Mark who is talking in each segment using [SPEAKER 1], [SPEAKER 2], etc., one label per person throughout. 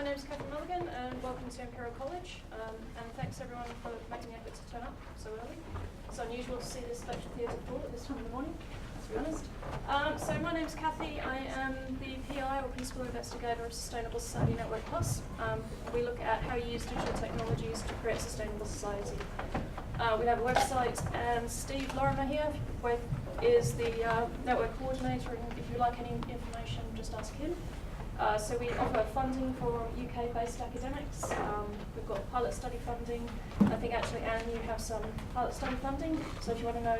[SPEAKER 1] My name is Mulligan, and welcome to Imperial College. And thanks everyone for making the effort to turn up so early. It's unusual to see this lecture theatre full at this time of the morning, to be honest. So my name is Kathy. I am the PI, or Principal Investigator, of Sustainable Society Network Plus. We look at how you use digital technologies to create sustainable society. We have a website, and Steve Lorimer here is the network coordinator, and if you like any information, just ask him. So we offer funding for UK-based academics. We've got pilot study funding. I think actually, Anne, you have some pilot study funding. So if you want to know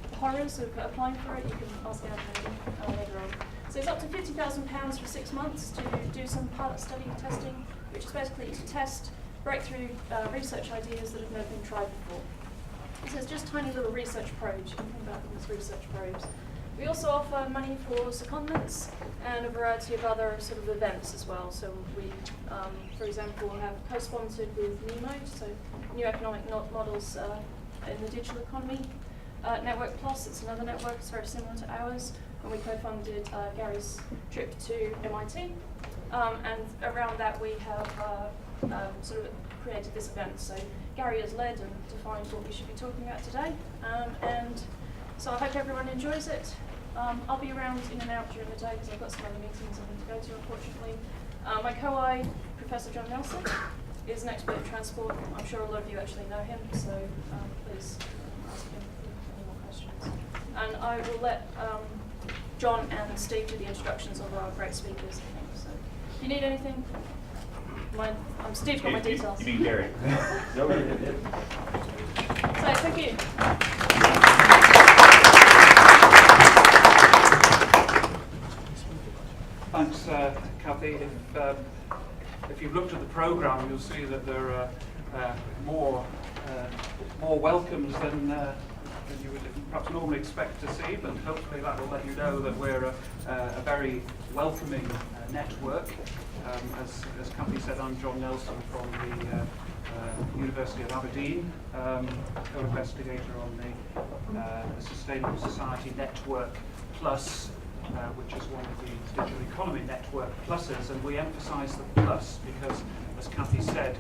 [SPEAKER 1] the horrors of applying for it, you can ask Anne later on. So it's up to £50,000 for 6 months to do some pilot study testing, which is basically to test breakthrough research ideas that have never been tried before. So it's just tiny little research probes. You can think about them as research probes. We also offer money for secondments and a variety of other sort of events as well. So we, for example, have co-sponsored with NEMO, so New Economic Models in the Digital Economy. Network Plus, it's another network, it's very similar to ours, and we co-funded Gary's trip to MIT. And around that we have sort of created this event. So Gary has led and defined what we should be talking about today. And so I hope everyone enjoys it. I'll be around in and out during the day because I've got some other meetings I need to go to, unfortunately. My co-I, Professor John Nelson, is an expert in transport. I'm sure a lot of you actually know him, so please ask him any more questions. And I will let John and Steve do the introductions of our great speakers, I think. So if you need anything, Steve's got my details.
[SPEAKER 2] You mean Gary?
[SPEAKER 1] So thank you.
[SPEAKER 3] Thanks, Kathy. If you've looked at the programme, you'll see that there are more welcomes than you would perhaps normally expect to see, but hopefully that will let you know that we're a very welcoming network. As Kathy said, I'm John Nelson from the University of Aberdeen, co-investigator on the Sustainable Society Network Plus, which is one of the Digital Economy Network Pluses, and we emphasise the plus because, as Kathy said,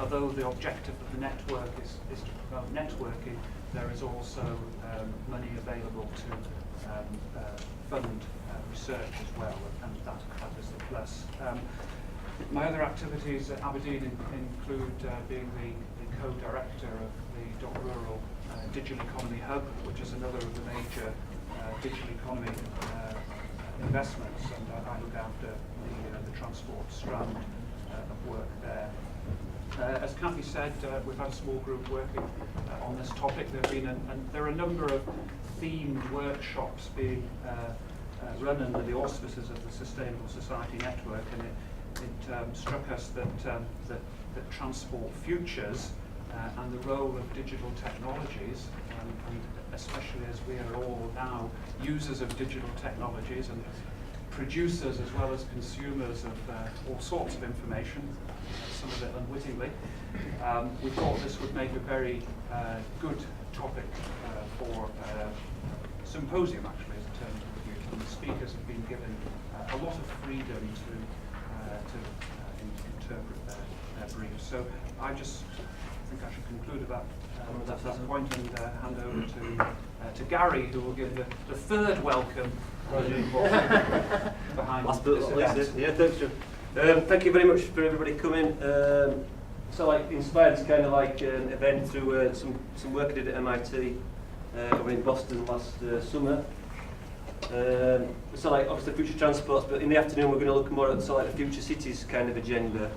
[SPEAKER 3] although the objective of the network is to promote networking, there is also money available to fund research as well, and that is the plus. My other activities at Aberdeen include being the co-director of the .Rural Digital Economy Hub, which is another of the major digital economy investments, and I look after the transport strand of work there. As Kathy said, we've had a small group working on this topic. There are a number of themed workshops being run under the auspices of the Sustainable Society Network, and it struck us that transport futures and the role of digital technologies, and especially as we are all now users of digital technologies and producers as well as consumers of all sorts of information, some of it unwittingly, we thought this would make a very good topic for a symposium, actually, as a term of use. And the speakers have been given a lot of freedom to interpret their briefs. So I think I should conclude at that point and hand over to Gary, who will give the third welcome behind
[SPEAKER 4] Last
[SPEAKER 3] this event.
[SPEAKER 4] Yeah, thanks, John. Thank you very much for everybody coming. So, inspired this kind of an event through some work I did at MIT over in Boston last summer. Obviously future transports, but in the afternoon we're going to look more at the future cities kind of agenda,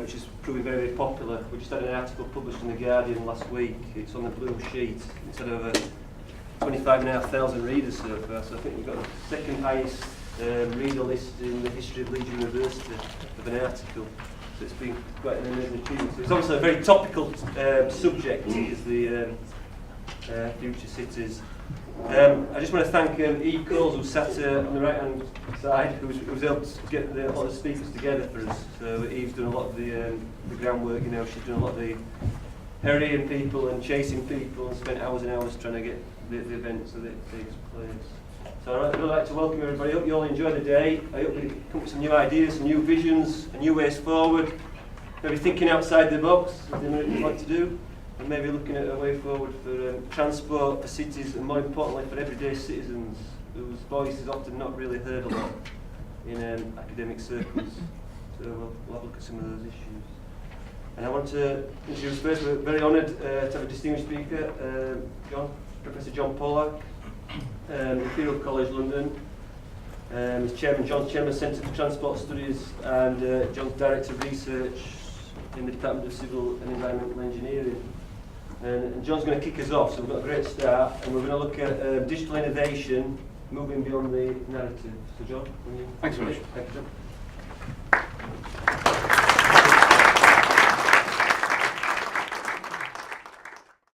[SPEAKER 4] which is proving very, very popular. We just had an article published in The Guardian last week. It's on the blue sheet. It's had over 25,500 readers so far, so I think we've got the second highest reader list in the history of Leeds University of an article. So it's been quite an amazing achievement. So it's obviously a very topical subject, is the future cities. I just want to thank Eve Coles, who sat on the right-hand side, who was able to get a lot of speakers together for us. So Eve's done a lot of the groundwork. She's done a lot of the hurrying people and chasing people, and spent hours and hours trying to get the event so that it takes place. So I'd really like to welcome everybody. I hope you all enjoy the day. I hope we come up with some new ideas, some new visions, and new ways forward. Maybe thinking outside the box, as the Americans like to do, and maybe looking at a way forward for transport, for cities, and more importantly for everyday citizens whose voice is often not really heard a lot in academic circles. So we'll have a look at some of those issues. And I want to introduce first, we're very honoured to have a distinguished speaker, Professor John Pollack, Imperial College London. John's Chairman Centre for Transport Studies, and John's Director of Research in the Department of Civil and Environmental Engineering. And John's going to kick us off, so we've got a great start, and we're going to look at digital innovation moving beyond the narrative. So John, when you...
[SPEAKER 2] Thanks very much.
[SPEAKER 4] Thank you, John.